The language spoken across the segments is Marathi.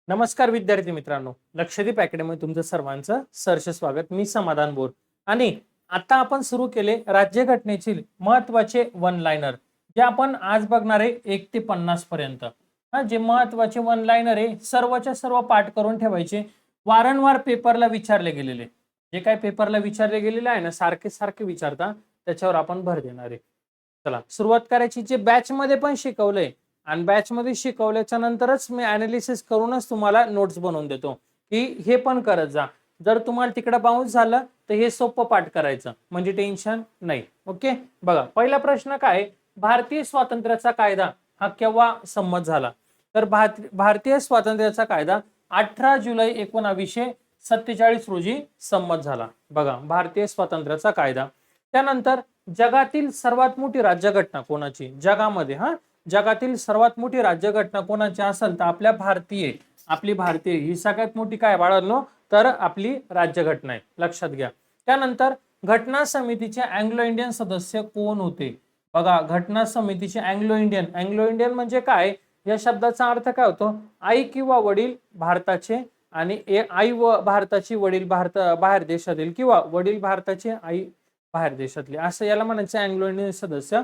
नमस्कार विद्यार्थी मित्रांनो, लक्षदीप अकॅडमी तुमचं सर्वांचं सहर्ष स्वागत. मी समाधान बोर आणि आता आपण सुरू केले राज्यघटनेतील महत्त्वाचे वन लाइनर जे आपण आज बघणार आहे 1 ते 50 पर्यंत. जे महत्त्वाचे वन लाइनर आहे सर्वच्या सर्व पाठ करून ठेवायचे. वारंवार पेपरला विचारले गेलेले जे काय पेपरला विचारले गेलेले आहे ना, सारखे सारखे विचारता, त्याच्यावर आपण भर देणार आहे. चला सुरुवात करायची. जे बॅच मध्ये पण शिकवलंय आणि बॅच मध्ये शिकवल्याच्या नंतरच मी अनालिसिस करूनच तुम्हाला नोट्स बनवून देतो की हे पण करत जा. जर तुम्हाला तिकडे बाउन्स झालं तर हे सोपं पाठ करायचं, म्हणजे टेन्शन नाही. ओके, बघा पहिला प्रश्न काय, भारतीय स्वातंत्र्याचा कायदा हा केव्हा संमत झाला? तर भारतीय स्वातंत्र्याचा कायदा 18 जुलै 1947 रोजी संमत झाला. बघा, भारतीय स्वातंत्र्याचा कायदा. त्यानंतर जगातील सर्वात मोठी राज्यघटना कोणाची? जगामध्ये जगातील सर्वात मोठी राज्यघटना कोणाची असेल तर आपली भारतीय ही सगळ्यात मोठी काय बाळांनो, तर आपली राज्यघटना आहे, लक्षात घ्या. त्यानंतर घटना समितीचे अँग्लो इंडियन सदस्य कोण होते? बघा, घटना समितीचे अँग्लो इंडियन म्हणजे काय? या शब्दाचा अर्थ काय होतो? आई किंवा वडील भारताचे आणि आई व भारताची वडील बाहेर देशातील, किंवा वडील भारताचे आई बाहेर देशातले, असं याला म्हणायचं अँग्लो इंडियन सदस्य.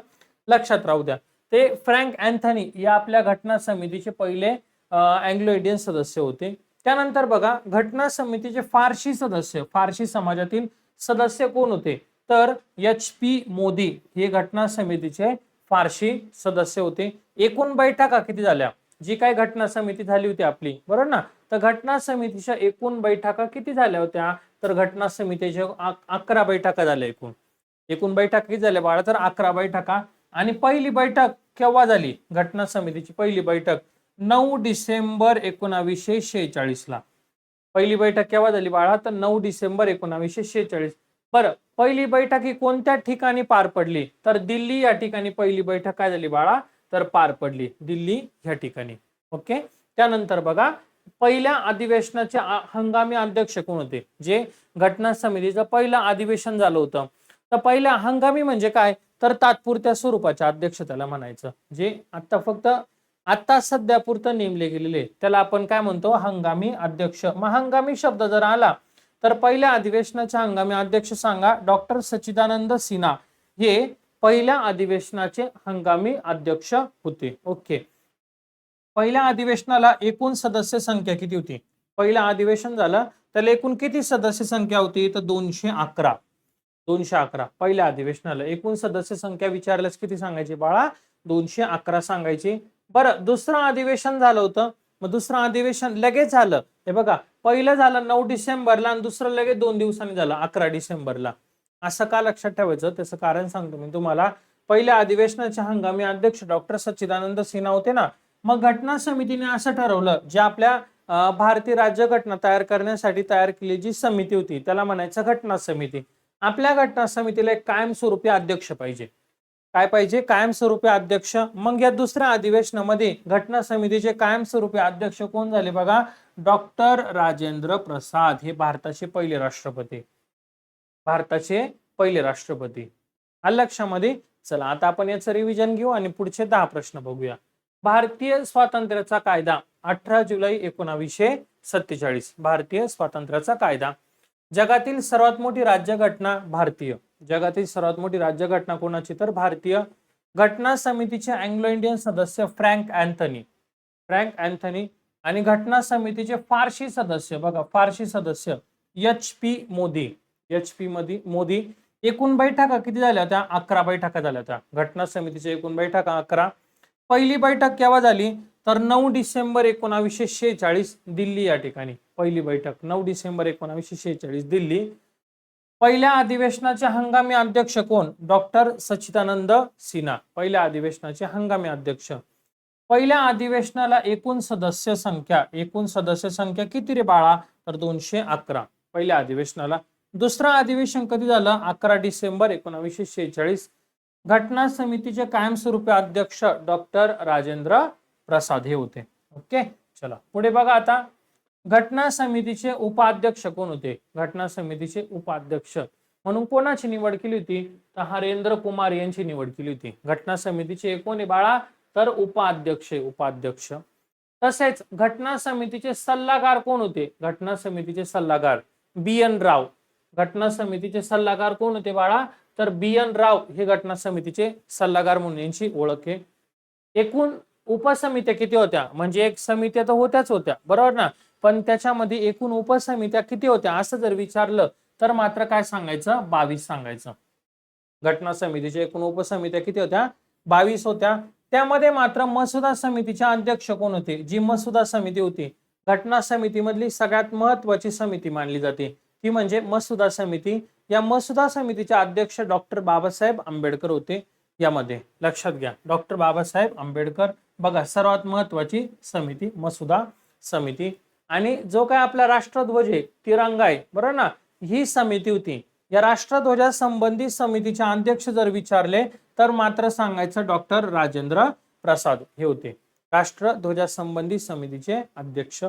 लक्षात राहू द्या. ते फ्रँक अँथनी या आपल्या घटना समितीचे पहिले अँग्लो इंडियन सदस्य होते. त्यानंतर बघा, घटना समितीचे फारसी समाजातील सदस्य कोण होते? तर HP मोदी हे घटना समितीचे फारसी सदस्य होते. एकूण बैठका किती झाल्या? जी काय घटना समिती झाली होती आपली, बरोबर ना? तर घटना समितीच्या एकूण बैठका किती झाल्या होत्या? तर घटना समितीच्या 11 बैठका झाल्या. एकूण बैठका किती झाल्या बाळा? तर 11 बैठका. आणि पहिली बैठक केव्हा झाली? घटना समितीची पहिली बैठक 9 डिसेंबर 1946 ला. पहिली बैठक केव्हा झाली बाळा? तर 9 डिसेंबर 1946. बरं, पहिली बैठक ही कोणत्या ठिकाणी पार पडली? तर दिल्ली या ठिकाणी पहिली बैठक काय झाली बाळा? तर पार पडली दिल्ली या ठिकाणी. ओके. त्यानंतर बघा, पहिल्या अधिवेशनाचे हंगामी अध्यक्ष कोण होते? जे घटना समितीचं पहिलं अधिवेशन झालं होतं, तर पहिल्या हंगामी म्हणजे काय? तर तात्पुरत्या स्वरूपाचे अध्यक्ष त्याला म्हणायचं. जे आता सध्या पुरतं नेमले गेलेले त्याला आपण काय म्हणतो? हंगामी अध्यक्ष. मग हंगामी शब्द जर आला तर पहिल्या अधिवेशनाचे हंगामी अध्यक्ष सांगा. डॉक्टर सच्चिदानंद सिन्हा हे पहिल्या अधिवेशनाचे हंगामी अध्यक्ष होते. ओके. पहिल्या अधिवेशनाला एकूण सदस्य संख्या किती होती? पहिलं अधिवेशन झालं त्याला एकूण किती सदस्य संख्या होती? तर 211. पहिल्या अधिवेशनाला एकूण सदस्य संख्या विचारल्यास किती सांगायची बाळा? 211 सांगायची. बरं, दुसरं अधिवेशन झालं होतं. मग दुसरं अधिवेशन लगेच झालं. हे बघा, पहिलं झालं 9 डिसेंबरला आणि दुसरं लगेच 2 दिवसांनी झालं 11 डिसेंबरला. असं का लक्षात ठेवायचं? त्याचं कारण सांगतो मी तुम्हाला. पहिल्या अधिवेशनाचे हंगामी अध्यक्ष डॉक्टर सच्चिदानंद सिन्हा होते ना. मग घटना समितीने असं ठरवलं, जे आपल्या भारतीय राज्यघटना तयार करण्यासाठी तयार केलेली जी समिती होती त्याला म्हणायचं घटना समिती. आपल्या घटना समितीला एक कायमस्वरूपी अध्यक्ष पाहिजे. काय पाहिजे? कायमस्वरूपी अध्यक्ष. मग या दुसऱ्या अधिवेशनामध्ये घटना समितीचे कायमस्वरूपी अध्यक्ष कोण झाले बघा? डॉक्टर राजेंद्र प्रसाद हे भारताचे पहिले राष्ट्रपती. लक्षामध्ये. चला आता आपण याचं रिव्हिजन घेऊ आणि पुढचे 10 प्रश्न बघूया. भारतीय स्वातंत्र्याचा कायदा 18 जुलै 1947. भारतीय स्वातंत्र्याचा कायदा. जगातील सर्वात मोठी राज्यघटना भारतीय. जगातील सर्वात मोठी राज्यघटना कोणाची? तर भारतीय. घटना समितीचे अँग्लो इंडियन सदस्य फ्रँक अँथनी. आणि घटना समितीचे फारसी सदस्य, बघा फारसी सदस्य HP मोदी. एकूण बैठका किती झाल्या होत्या? 11 बैठका झाल्या होत्या. घटना समितीच्या एकूण बैठका 11. पहिली बैठक केव्हा झाली? तर 9 डिसेंबर 1946 दिल्ली या ठिकाणी. पहिली बैठक 9 डिसेंबर 1946 दिल्ली. पहिल्या अधिवेशनाचे हंगामी अध्यक्ष कोण? डॉक्टर सच्चिदानंद सिन्हा. पहिल्या अधिवेशनाचे हंगामी अध्यक्ष. पहिल्या अधिवेशनाला एकूण सदस्य संख्या किती रे बाळा? तर 211 पहिल्या अधिवेशनाला. दुसरं अधिवेशन कधी झालं? 11 डिसेंबर 1946. घटना समितीचे कायमस्वरूपी अध्यक्ष डॉक्टर राजेंद्र प्रसाद हे होते. ओके. चला पुढे बघा. आता घटना समितीचे उपाध्यक्ष कोण होते? घटना समितीचे उपाध्यक्ष म्हणून कोणाची निवड केली होती? तर हरेंद्र कुमार यांची निवड केली होती. घटना समितीचे कोण आहे बाळा? तर उपाध्यक्ष. तसेच घटना समितीचे सल्लागार कोण होते? घटना समितीचे सल्लागार BN राव. घटना समितीचे सल्लागार कोण होते बाळा? तर BN राव हे घटना समितीचे सल्लागार म्हणून यांची ओळख आहे. एकूण उपसमित्या किती होत्या? म्हणजे एक समित्या तर होत्याच होत्या, बरोबर ना, पण त्याच्यामध्ये एकूण उपसमित्या किती होत्या असं जर विचारलं तर मात्र काय सांगायचं? 22 सांगायचं. घटना समितीच्या एकूण उपसमित्या किती होत्या? 22 होत्या. त्यामध्ये मात्र मसुदा समितीचे अध्यक्ष कोण होते? जी मसुदा समिती होती, घटना समितीमधली सगळ्यात महत्वाची समिती मानली जाते, ती म्हणजे मसुदा समिती. या मसुदा समितीचे अध्यक्ष डॉक्टर बाबासाहेब आंबेडकर होते. यामध्ये लक्षात घ्या, डॉक्टर बाबासाहेब आंबेडकर. बघा, सर्वात महत्वाची समिती मसुदा समिती. आणि जो काय आपला राष्ट्रध्वज आहे, तिरंगा आहे, बरोबर ना, ही समिती होती. या राष्ट्रध्वजा संबंधी समितीचे अध्यक्ष जर विचारले तर मात्र सांगायचं डॉक्टर राजेंद्र प्रसाद हे होते राष्ट्रध्वजा संबंधी समितीचे अध्यक्ष.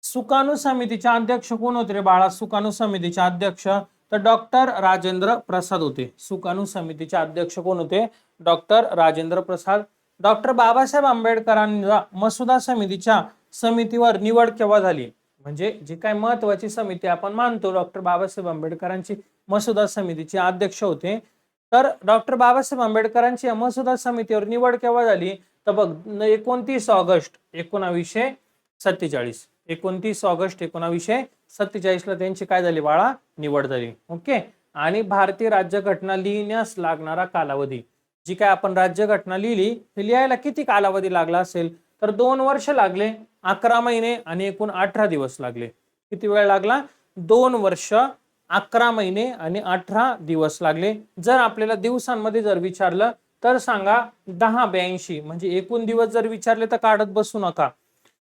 सुकाणू समितीचे अध्यक्ष कोण होते रे बाळा? सुकाणू समितीचे अध्यक्ष तर डॉक्टर राजेंद्र प्रसाद होते. सुकाणू समितीचे अध्यक्ष कोण होते? डॉक्टर राजेंद्र प्रसाद. डॉक्टर बाबासाहेब आंबेडकरांच्या मसुदा समितीच्या समितीवर निवड केव्हा झाली? म्हणजे जी काय महत्वाची समिती आपण मानतो डॉक्टर बाबासाहेब आंबेडकरांची मसुदा समितीचे अध्यक्ष होते, तर डॉक्टर बाबासाहेब आंबेडकरांची मसुदा समितीवर निवड केव्हा झाली? तर बघ, 29 ऑगस्ट 1947. 29 ऑगस्ट 1947 ला त्यांची काय झाली बाळा? निवड झाली. ओके. आणि भारतीय राज्यघटना लिहिण्यास लागणारा कालावधी, जी काय आपण राज्यघटना लिहिली, हे लिहायला किती कालावधी लागला असेल? तर 2 वर्ष लागले, 11 महिने आणि एकूण 18 दिवस लागले. किती वेळ लागला? 2 वर्ष 11 महिने आणि 18 दिवस लागले. जर आपल्याला दिवसांमध्ये जर विचारलं तर सांगा 1082. म्हणजे एकूण दिवस जर विचारले तर काढत बसू नका.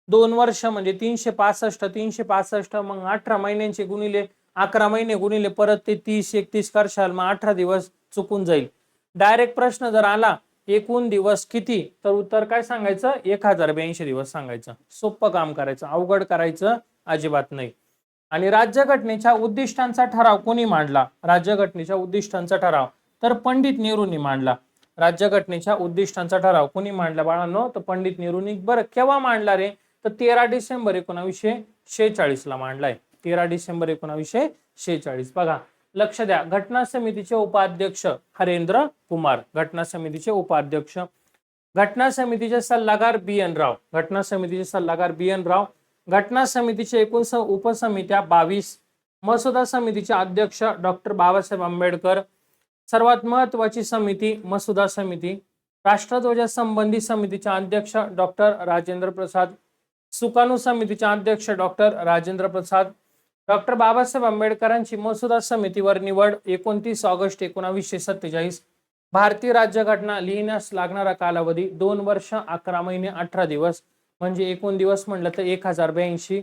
2 वर्ष म्हणजे 365, 365 मग 18 महिन्यांचे गुणिले 11 महिने गुणिले परत ते 30-31 करशाल, मग 18 दिवस चुकून जाईल. डायरेक्ट प्रश्न जर आला एकूण दिवस किती, तर उत्तर काय सांगायचं? 1082 दिवस सांगायचं. सोपं काम करायचं, अवघड करायचं अजिबात नाही. आणि राज्यघटनेच्या उद्दिष्टांचा ठराव कोणी मांडला? राज्यघटनेच्या उद्दिष्टांचा ठराव तर पंडित नेहरूंनी मांडला. राज्यघटनेच्या उद्दिष्टांचा ठराव कोणी मांडला बाळांनो? तर पंडित नेहरूंनी. बरं, केव्हा मांडला रे? तर 13 डिसेंबर 1946 ला मांडलाय. 13 डिसेंबर 1946. बघा, लक्ष द्या, घटना समितीचे उपाध्यक्ष हरेंद्र कुमार. घटना समितीचे उपाध्यक्ष. घटना समितीचे सल्लागार BN राव. घटना समितीचे सल्लागार BN राव. घटना समितीचे एकूण उपसमित्या 22. मसुदा समितीचे अध्यक्ष डॉक्टर बाबासाहेब आंबेडकर. सर्वात महत्वाची समिती मसुदा समिती. राष्ट्रध्वजा संबंधी समितीचे अध्यक्ष डॉक्टर राजेंद्र प्रसाद. सुकाणू समितीचे अध्यक्ष डॉक्टर राजेंद्र प्रसाद. डॉक्टर बाबासाहेब आंबेडकरांची मसुदा समितीवर निवड 29 ऑगस्ट 1947. भारतीय राज्यघटना लिहिण्यास लागणारा कालावधी 2 वर्ष 11 महिने 18 दिवस, म्हणजे एकूण दिवस म्हणलं तर 1082.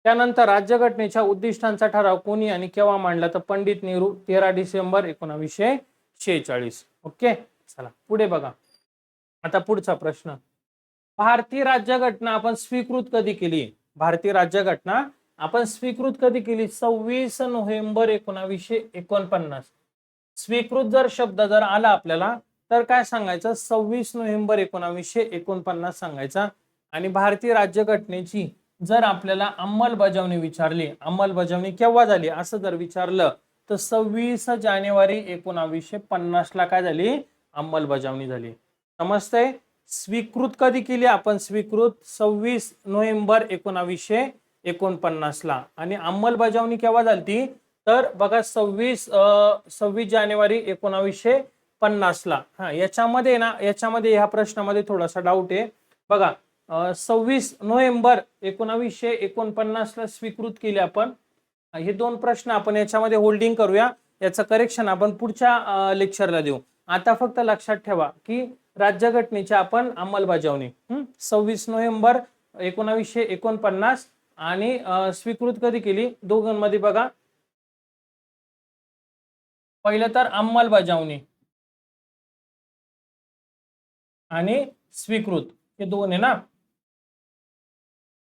त्यानंतर राज्यघटनेच्या उद्दिष्टांचा ठराव कोणी आणि केव्हा मांडला? तर पंडित नेहरू. 13 डिसेंबर 1946. ओके, चला पुढे बघा. आता पुढचा प्रश्न, भारतीय राज्यघटना आपण स्वीकृत कधी केली? भारतीय राज्यघटना आपण स्वीकृत कधी केली? 26 नोव्हेंबर 1949. स्वीकृत जर शब्द जर आला आपल्याला तर काय सांगायचं? 26 नोव्हेंबर 1949 सांगायचा. आणि भारतीय राज्यघटनेची जर आपल्याला अंमलबजावणी विचारली, अंमलबजावणी केव्हा झाली असं जर विचारलं तर 26 जानेवारी 1950 ला काय झाली? अंमलबजावणी झाली. समजतंय? स्वीकृत कधी केली आपण? स्वीकृत 26 नोव्हेंबर 1949 ला. आणि अंमलबजावणी केव्हा झाली? तर बघा 26 जानेवारी 1950 ला. याच्यामध्ये ना, याच्यामध्ये ह्या प्रश्नामध्ये थोडासा डाऊट आहे बघा. 26 नोव्हेंबर 1949 ला स्वीकृत केली आपण. हे 2 प्रश्न आपण याच्यामध्ये होल्डिंग करूया, याचं करेक्शन आपण पुढच्या लेक्चरला देऊ. आता फक्त लक्षात ठेवा की राज्यघटनेची आपण अंमलबजावणी 26 नोव्हेंबर 1949 आणि स्वीकृत कधी केली? दोघांमध्ये बघा, पहिलं तर अंमलबजावणी आणि स्वीकृत हे 2 आहे ना.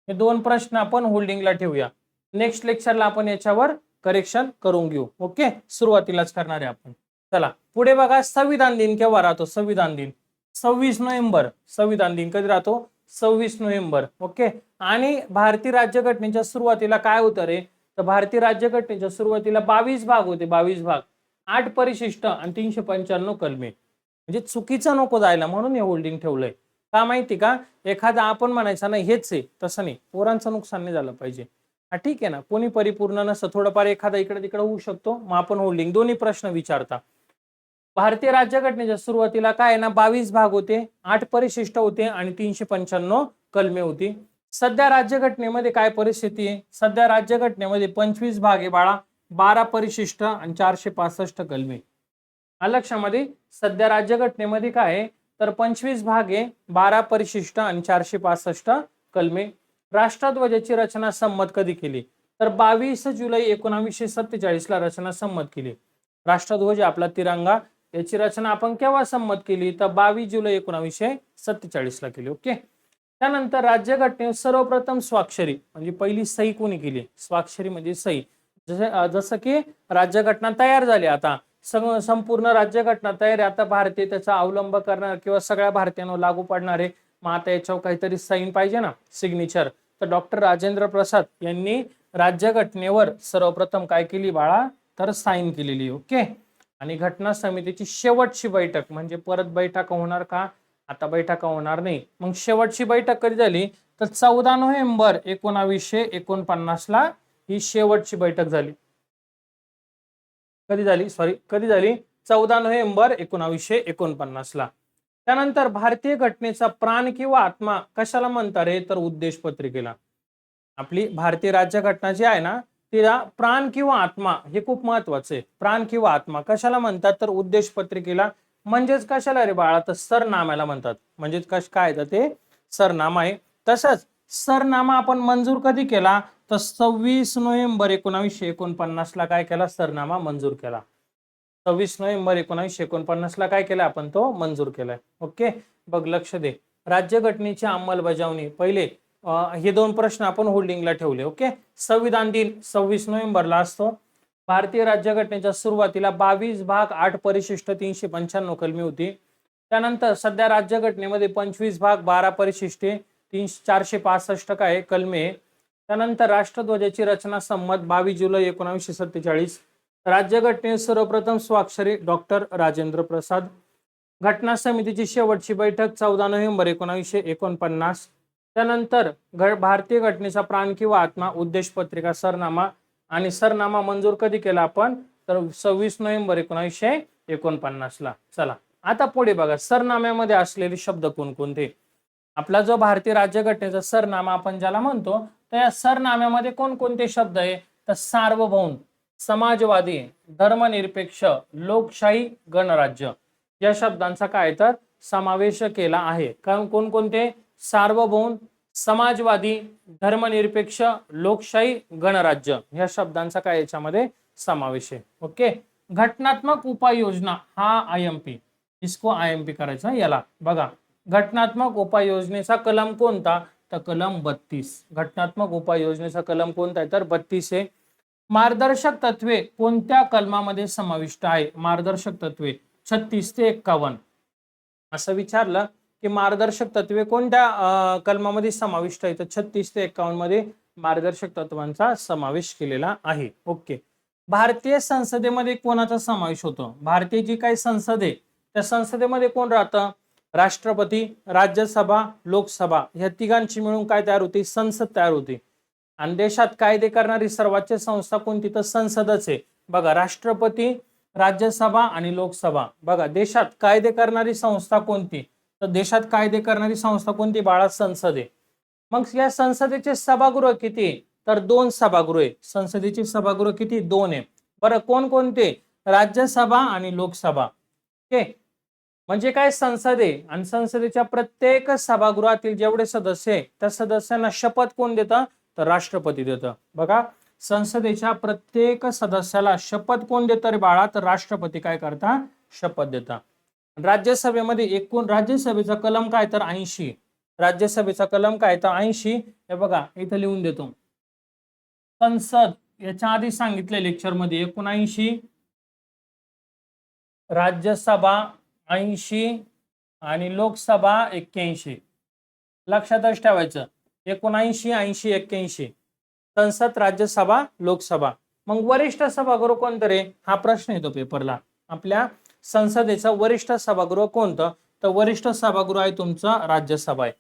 हे 2 प्रश्न आपण होल्डिंगला ठेवूया. नेक्स्ट लेक्चरला आपण याच्यावर करेक्शन करून घेऊ. ओके, सुरुवातीलाच करणार आहे आपण. चला पुढे बघा, संविधान दिन केव्हा राहतो? संविधान दिन 26 नोव्हेंबर. संविधान दिन कधी राहतो? 26 नोव्हेंबर. ओके. आणि भारतीय राज्यघटनेच्या सुरुवातीला काय होतं रे, तर भारतीय राज्यघटनेच्या सुरुवातीला 22 भाग होते, 22 भाग, 8 परिशिष्ट आणि 395 कलमे. म्हणजे चुकीचं नको जायला म्हणून हे होल्डिंग ठेवलंय. का माहिती का, एखादा आपण म्हणायचं नाही हेच आहे, तसं नाही, पोरांचं नुकसान नाही झालं पाहिजे. हा ठीक आहे ना, कोणी परिपूर्ण नसतं, थोडंफार एखादा इकडे तिकडे होऊ शकतो, मग आपण होल्डिंग दोन्ही प्रश्न विचारता. भारतीय राज्यघटनेच्या सुरुवातीला काय आहे ना, 22 भाग होते, 8 परिशिष्ट होते आणि 395 कलमे होती. सध्या राज्यघटनेमध्ये काय परिस्थिती आहे, सध्या राज्यघटनेमध्ये 25 भाग आहे बाळा, 12 परिशिष्ट आणि 465 कलमे. लक्षामध्ये सध्या राज्यघटनेमध्ये काय आहे, तर 25 भाग आहे, 12 परिशिष्ट आणि 465 कलमे. राष्ट्रध्वजाची रचना संमत कधी केली, तर 22 जुलै 1947 ला रचना संमत केली. राष्ट्रध्वज आपला तिरंगा, याची रचना आपण केव्हा संमत केली, तर 22 जुलै 1947 ला केली. ओके. त्यानंतर राज्यघटनेवर सर्वप्रथम स्वाक्षरी म्हणजे पहिली सही कोणी केली, स्वाक्षरी म्हणजे सही. जसं की राज्यघटना तयार झाली, आता संपूर्ण राज्यघटना तयार आहे, आता भारतीय त्याचा अवलंब करणार किंवा सगळ्या भारतीयांना लागू पडणार आहे, मग आता याच्यावर काहीतरी साईन पाहिजे ना, सिग्नेचर. तर डॉक्टर राजेंद्र प्रसाद यांनी राज्यघटनेवर सर्वप्रथम काय केली बाळा, तर साईन केलेली. ओके. आणि घटना समितीची शेवटची बैठक म्हणजे परत बैठका होणार का, आता बैठका होणार नाही, मग शेवटची बैठक कधी झाली, तर 14 नोव्हेंबर 1949 ला ही शेवटची बैठक झाली. कधी झाली, कधी झाली, 14 नोव्हेंबर 1949 ला. त्यानंतर भारतीय घटनेचा प्राण किंवा आत्मा कशाला म्हणतात रे, तर उद्देश पत्रिकेला. आपली भारतीय राज्यघटना जी आहे ना, तिला प्राण किंवा आत्मा हे खूप महत्वाचं आहे. प्राण किंवा आत्मा कशाला म्हणतात, तर उद्देश पत्रिकेला. म्हणजेच कशाला रे बाळा, तर सरनाम्याला म्हणतात. म्हणजेच काय तर ते सरनामा आहे. तसंच सरनामा आपण मंजूर कधी केला, तर 26 नोव्हेंबर 1949 ला काय केला, सरनामा मंजूर केला. 26 नोव्हेंबर 1949 ला काय केलं आपण, तो मंजूर केलाय. ओके. बघ, लक्ष दे. राज्यघटनेची अंमलबजावणी पहिले हे दोन प्रश्न आपण होल्डिंगला ठेवले. ओके. संविधान दिन 26 नोव्हेंबरला असतो. भारतीय राज्यघटनेच्या सुरुवातीला 22 भाग, 8 परिशिष्ट, 395 कलमी होती. त्यानंतर सध्या राज्यघटनेमध्ये 25 भाग, 12 परिशिष्टे, 465 काय कलमे. त्यानंतर राष्ट्रध्वजाची रचना संमत 22 जुलै 1947. राज्यघटनेत सर्वप्रथम स्वाक्षरी डॉक्टर राजेंद्र प्रसाद. घटना समितीची शेवटची बैठक 14 नोव्हेंबर 1949. त्यानंतर भारतीय घटनेचा प्राण किंवा आत्मा, उद्देश पत्रिका, सरनामा. आणि सरनामा मंजूर कधी केला आपण, तर 26 नोव्हेंबर 1949 ला. चला आता पुढे बघा, सरनाम्यामध्ये असलेले शब्द कोणकोणते. आपला जो भारतीय राज्यघटनेचा सरनामा आपण ज्याला म्हणतो, तर या सरनाम्यामध्ये कोणकोणते शब्द आहे, तर सार्वभौम, समाजवादी, धर्मनिरपेक्ष, लोकशाही, गणराज्य या शब्दांचा काय तर समावेश केला आहे. कारण कोणकोणते, सार्वभौम, समाजवादी, धर्मनिरपेक्ष, लोकशाही, गणराज्य या शब्दांचा काय याच्यामध्ये समावेश आहे. ओके. घटनात्मक उपाययोजना हा IMP, इसको IMP करायचा याला. बघा, घटनात्मक उपाययोजनेचा कलम कोणता, तर कलम 32. घटनात्मक उपाययोजनेचा कलम कोणता आहे, तर 32 आहे. मार्गदर्शक तत्वे कोणत्या कलमामध्ये समाविष्ट आहे, मार्गदर्शक तत्वे 36 ते 51. असं विचारलं की मार्गदर्शक तत्वे कोणत्या कलमामध्ये समाविष्ट आहे, तर 36 ते 51 मध्ये मार्गदर्शक तत्वांचा समावेश केलेला आहे. ओके. भारतीय संसदेमध्ये कोणाचा समावेश होतो, भारतीय जी काही संसद आहे त्या संसदेमध्ये कोण राहतं, राष्ट्रपती, राज्यसभा, लोकसभा ह्या तिघांची मिळून काय तयार होती, संसद तयार होती. आणि देशात कायदे करणारी सर्वोच्च संस्था कोणती, तर संसदच आहे. बघा, राष्ट्रपती, राज्यसभा आणि लोकसभा. बघा, देशात कायदे करणारी संस्था कोणती, तर देशात कायदे करणारी संस्था कोणती बाळा, संसद आहे. मग या संसदेचे सभागृह किती, तर 2 सभागृह आहे. संसदेचे सभागृह किती, 2 आहे. बरं, कोणकोणते, राज्यसभा आणि लोकसभा. ओके. म्हणजे काय, संसद आहे आणि संसदेच्या प्रत्येक सभागृहातील जेवढे सदस्य आहे त्या सदस्यांना शपथ कोण देतं, तर राष्ट्रपती देतं. बघा, संसदेच्या प्रत्येक सदस्याला शपथ कोण देतं रे बाळा, तर राष्ट्रपती काय करता, शपथ देता. राज्यसभेमध्ये एकूण राज्यसभेचा कलम काय, तर 80. राज्यसभेचा कलम काय, तर 80. हे बघा इथं लिहून देतो. संसद याच्या आधी सांगितले लेक्चर मध्ये 79, राज्यसभा 80 आणि लोकसभा 81. लक्षातच ठेवायचं. 79, 80, 81 संसद, राज्यसभा, लोकसभा. मग वरिष्ठ सभागृह कोणतं रे, हा प्रश्न येतो पेपरला. आपल्या संसदेचं वरिष्ठ सभागृह कोणतं, तर वरिष्ठ सभागृह आहे तुमचं राज्यसभा आहे.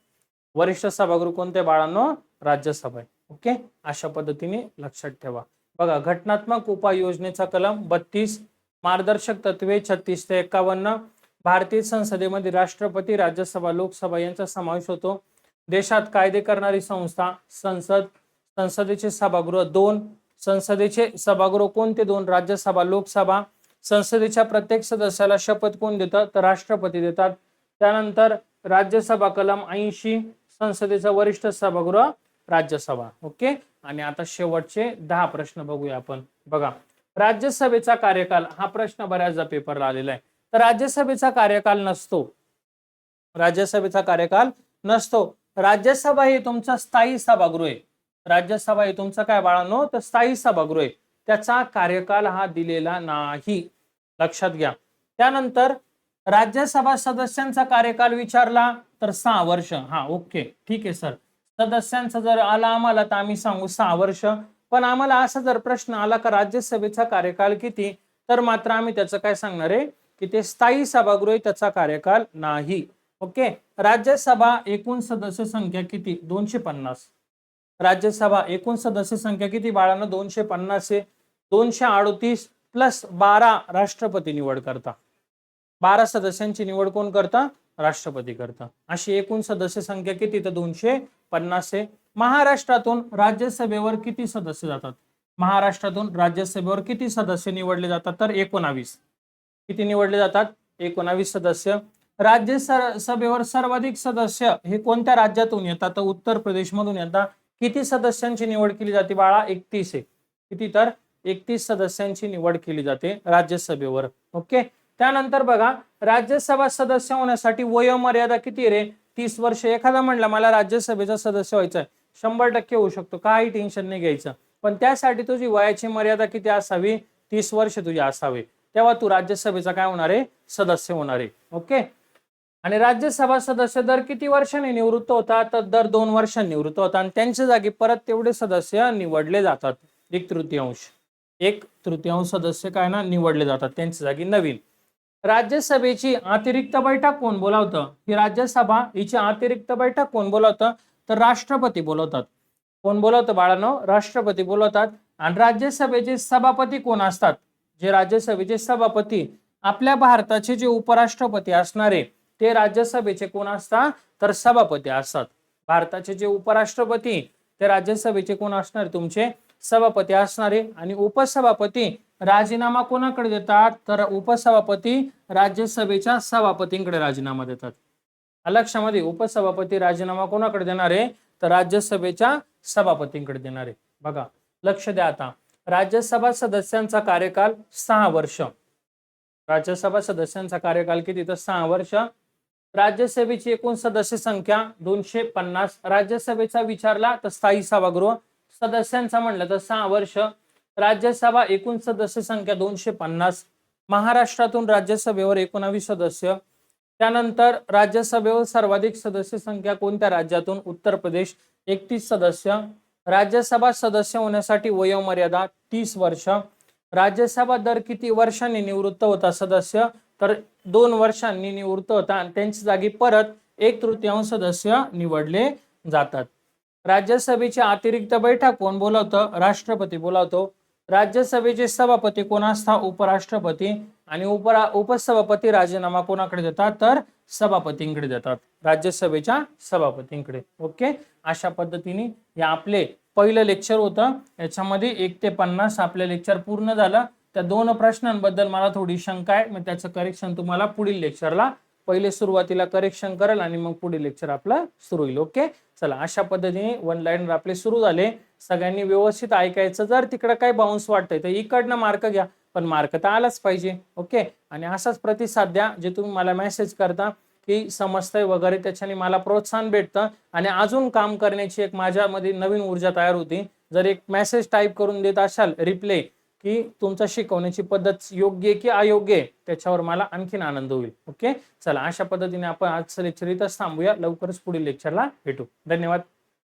वरिष्ठ सभागृह कोणते बाळांनो, राज्यसभा आहे. ओके, अशा पद्धतीने लक्षात ठेवा. बघा, घटनात्मक उपाययोजनेचा कलम 32, मार्गदर्शक तत्वे 36 ते 51. भारतीय संसदेमध्ये राष्ट्रपती, राज्यसभा, लोकसभा यांचा समावेश होतो. देशात कायदे करणारी संस्था संसद. संसदेचे सभागृह 2. संसदेचे सभागृह कोणते 2, राज्यसभा, लोकसभा. संसदेच्या प्रत्येक सदस्याला शपथ कोण देतात, तर राष्ट्रपती देतात. त्यानंतर राज्यसभा कलम 80, संसदेचा वरिष्ठ सभागृह राज्यसभा. ओके, आणि आता शेवटचे 10 प्रश्न बघूया आपण. बघा, राज्यसभेचा कार्यकाल, हा प्रश्न बऱ्याचदा पेपरला आलेला आहे. तर राज्यसभेचा कार्यकाल नसतो. राज्यसभेचा कार्यकाल नसतो. राज्यसभा हे तुमचा स्थायी सभागृह आहे. राज्यसभा हे तुमचं काय बाळांनो, तर स्थायी सभागृह आहे. त्याचा कार्यकाल हा दिलेला नाही, लक्षात घ्या. त्यानंतर राज्यसभा सदस्यांचा कार्यकाल विचारला तर 6 वर्ष. हा ओके, ठीक आहे सर. सदस्यांचा जर आला आम्हाला तर आम्ही सांगू 6 वर्ष. पण आम्हाला असा जर प्रश्न आला का राज्यसभेचा कार्यकाल किती, तर मात्र आम्ही त्याचं काय सांगणार आहे की ते स्थायी सभागृह आहे, त्याचा कार्यकाल नाही. ओके, राज्यसभा एकूण सदस्य संख्या किती, 250. राज्यसभा एकूण सदस्य संख्या किती बाळांनो, 250 आहे. 238 प्लस 12 राष्ट्रपती निवड करता. 12 सदस्यांची निवड कोण करता, राष्ट्रपती करता. अशी एकूण सदस्य संख्या किती, तर 250 आहे. महाराष्ट्रातून राज्यसभेवर किती सदस्य जातात, महाराष्ट्रातून राज्यसभेवर किती सदस्य निवडले जातात, तर 19. किती निवडले जातात, 19 सदस्य. राज्यसभेवर सर्वाधिक सदस्य हे कोणत्या राज्यातून येतात, तर उत्तर प्रदेश मधून येतात. किती सदस्यांची निवड केली जाते बाळा, 31 आहे. किती, तर 31 सदस्यांची निवड केली जाते राज्यसभेवर. ओके, त्यानंतर बघा, राज्यसभा सदस्य होण्यासाठी वयोमर्यादा किती रे, 30 वर्ष. एखादा म्हणला मला राज्यसभेचा सदस्य व्हायचा आहे, 100% होऊ शकतो, काही टेन्शन नाही घ्यायचं. पण त्यासाठी तुझी वयाची मर्यादा किती असावी, 30 वर्ष तुझी असावे, तेव्हा तू राज्यसभेचा काय होणार आहे, सदस्य होणार आहे. ओके, आणि राज्यसभा सदस्य दर किती वर्षांनी निवृत्त होतात, तर दर 2 वर्षांनी निवृत्त होतात. आणि त्यांच्या जागी परत तेवढे सदस्य निवडले जातात. 1/3 सदस्य काय ना निवडले जातात, त्यांच्या जागी नवीन. राज्यसभेची अतिरिक्त बैठक कोण बोलावतं, ही राज्यसभा हिची अतिरिक्त बैठक कोण बोलावतं, तर राष्ट्रपती बोलवतात. कोण बोलवतं बाळांनो, राष्ट्रपती बोलवतात. आणि राज्यसभेचे सभापती कोण असतात, जे राज्यसभेचे सभापती, आपल्या भारताचे जे उपराष्ट्रपती असणारे ते राज्यसभेचे कोण असतात, तर सभापती असतात. भारताचे जे उपराष्ट्रपती ते राज्यसभेचे कोण असणार, तुमचे सभापती असणारे. आणि उपसभापती राजीनामा कोणाकडे देतात, तर उपसभापती राज्यसभेच्या सभापतींकडे राजीनामा देतात. लक्षामध्ये, उपसभापती राजीनामा कोणाकडे देणार आहे, तर राज्यसभेच्या सभापतींकडे देणार आहे. बघा, लक्ष द्या. आता राज्यसभा सदस्यांचा कार्यकाल 6 वर्ष. राज्यसभा सदस्यांचा कार्यकाल किती, तर 6 वर्ष. राज्यसभेची एकूण सदस्य संख्या 250. राज्यसभेचा विचारला तर स्थायी सभागृह. सदस्यांचा म्हणलं तर 6 वर्ष. राज्यसभा एकूण सदस्य संख्या 250. महाराष्ट्रातून राज्यसभेवर 19 सदस्य. त्यानंतर राज्यसभेवर सर्वाधिक सदस्य संख्या कोणत्या राज्यातून, उत्तर प्रदेश, 31 सदस्य. राज्यसभा सदस्य होण्यासाठी वयोमर्यादा 30 वर्ष. राज्यसभा दर किती वर्षांनी निवृत्त होता सदस्य, तर 2 वर्षांनी निवृत्त होता. आणि त्यांच्या जागी परत 1/3 सदस्य निवडले जातात. राज्यसभेची अतिरिक्त बैठक कोण बोलावतं, राष्ट्रपती बोलावतो. राज्यसभेचे सभापती कोण असतात, उपराष्ट्रपती. आणि उपसभापती राजीनामा कोणाकडे देतात, तर सभापतींकडे देतात, राज्यसभेच्या सभापतींकडे. ओके, अशा पद्धतीने हे आपले पहिलं लेक्चर होतं. याच्यामध्ये 1 ते 50 आपलं लेक्चर पूर्ण झालं. त्या 2 प्रश्नांबद्दल मला थोडी शंका आहे, मग त्याचं करेक्शन तुम्हाला पुढील लेक्चरला, पहिले सुरुवातीला करेक्शन करेल आणि मग पुढील लेक्चर आपलं सुरू होईल. ओके, चला, अशा पद्धतीने 1 लाईनर आपले सुरू झाले. सगळ्यांनी व्यवस्थित ऐकायचं. जर तिकडे काही बाउन्स वाटतंय तर इकडनं मार्क घ्या, पण मार्क तर आलाच पाहिजे. ओके, आणि असाच प्रतिसाद द्या, जे तुम्ही मला मेसेज करता की समजतंय वगैरे, त्याच्याने मला प्रोत्साहन भेटतं आणि अजून काम करण्याची एक माझ्यामध्ये नवीन ऊर्जा तयार होती. जर एक मेसेज टाईप करून देत असाल रिप्ले की तुमचा शिकवण्याची पद्धत योग्य आहे की अयोग्य आहे त्याच्यावर मला आणखीन आनंद होईल. ओके, चला अशा पद्धतीने आपण आजचं लेक्चर इथंच थांबूया. लवकरच पुढील लेक्चरला भेटू. धन्यवाद.